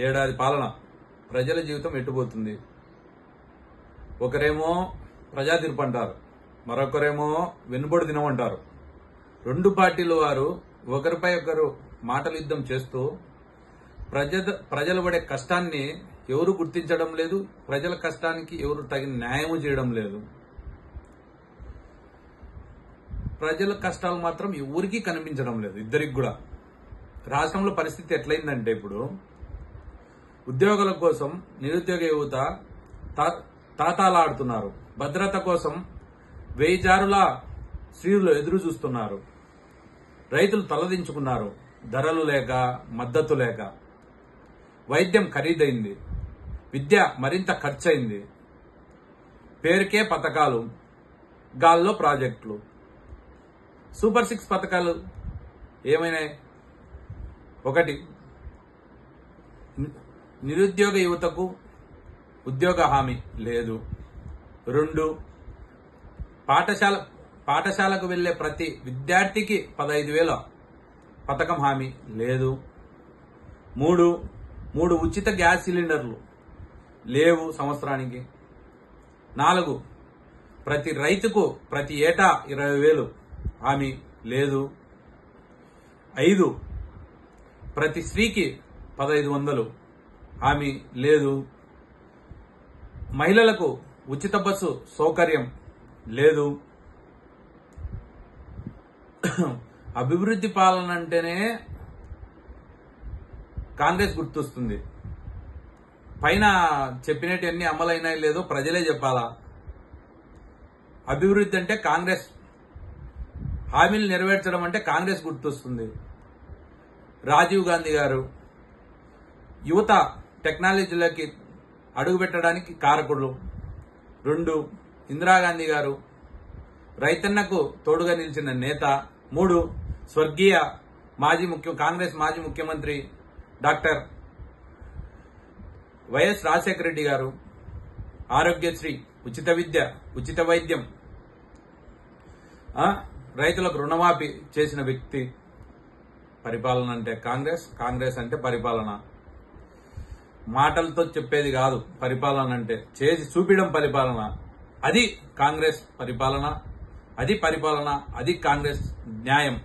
ఏడాది పాలన ప్రజల జీవితం ఎట్టుపోతుంది. ఒకరేమో ప్రజా తీర్పు అంటారు, మరొకరేమో వెన్నుబడి తినమంటారు. రెండు పార్టీల వారు ఒకరిపై ఒకరు మాటల యుద్ధం చేస్తూ ప్రజలు పడే కష్టాన్ని ఎవరు గుర్తించడం లేదు. ప్రజల కష్టానికి ఎవరు తగిన న్యాయం చేయడం లేదు. ప్రజల కష్టాలు మాత్రం ఎవరికీ కనిపించడం లేదు, ఇద్దరికి కూడా. రాష్ట్రంలో పరిస్థితి ఎట్లయిందంటే ఇప్పుడు ఉద్యోగుల కోసం నిరుద్యోగ యువత తాతాలాడుతున్నారు. భద్రత కోసం 1000 జారుల స్త్రీలు ఎదురు చూస్తున్నారు. రైతులు తలదించుకున్నారు, ధరలు లేక, మద్దతు లేక. వైద్యం ఖరీదైంది, విద్య మరింత ఖర్చయింది. పేరుకే పథకాలు, గాల్లో ప్రాజెక్టులు. సూపర్ 6 పథకాలు ఏమైనాయి? 1, నిరుద్యోగ యువతకు ఉద్యోగ హామీ లేదు. 2, పాఠశాలకు వెళ్లే ప్రతి విద్యార్థికి 15,000 పథకం హామీ లేదు. 3 ఉచిత గ్యాస్ సిలిండర్లు లేవు సంవత్సరానికి. 4, ప్రతి రైతుకు ప్రతి ఏటా 20,000 హామీ లేదు. 5, ప్రతి స్త్రీకి 1,500 హామీ లేదు. మహిళలకు ఉచిత బస్సు సౌకర్యం లేదు. అభివృద్ధి పాలన అంటేనే కాంగ్రెస్ గుర్తొస్తుంది. పైన చెప్పినట్టు అమలైనాయో లేదో ప్రజలే చెప్పాలా. అభివృద్ధి అంటే కాంగ్రెస్, హామీలు నెరవేర్చడం అంటే కాంగ్రెస్ గుర్తొస్తుంది. రాజీవ్ గాంధీ గారు యువత టెక్నాలజీలోకి అడుగుపెట్టడానికి కారకుడు. 2, ఇందిరాగాంధీ గారు రైతన్నకు తోడుగా నిలిచిన నేత. 3, స్వర్గీయ కాంగ్రెస్ మాజీ ముఖ్యమంత్రి డాక్టర్ వైఎస్ రాజశేఖర రెడ్డి గారు ఆరోగ్యశ్రీ, ఉచిత విద్య, ఉచిత వైద్యం, రైతులకు రుణమాఫీ చేసిన వ్యక్తి. పరిపాలన అంటే కాంగ్రెస్, కాంగ్రెస్ అంటే పరిపాలన. మాటలతో చెప్పేది కాదు పరిపాలన అంటే, చేసి చూపించడం పరిపాలన. అది కాంగ్రెస్ పరిపాలన, అది పరిపాలన, అది కాంగ్రెస్ న్యాయం.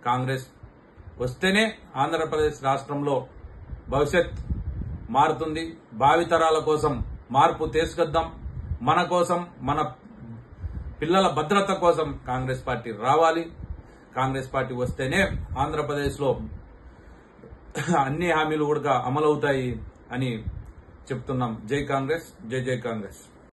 కాంగ్రెస్ వస్తేనే ఆంధ్రప్రదేశ్ రాష్ట్రంలో భవిష్యత్ మారుతుంది. భావితరాల కోసం మార్పు తీసుకొద్దాం. మన కోసం, మన పిల్లల భద్రత కోసం కాంగ్రెస్ పార్టీ రావాలి. కాంగ్రెస్ పార్టీ వస్తేనే ఆంధ్రప్రదేశ్లో అన్ని హామీలు కూడా అమలవుతాయి అని చెప్తున్నాం. జై కాంగ్రెస్, జై జై కాంగ్రెస్.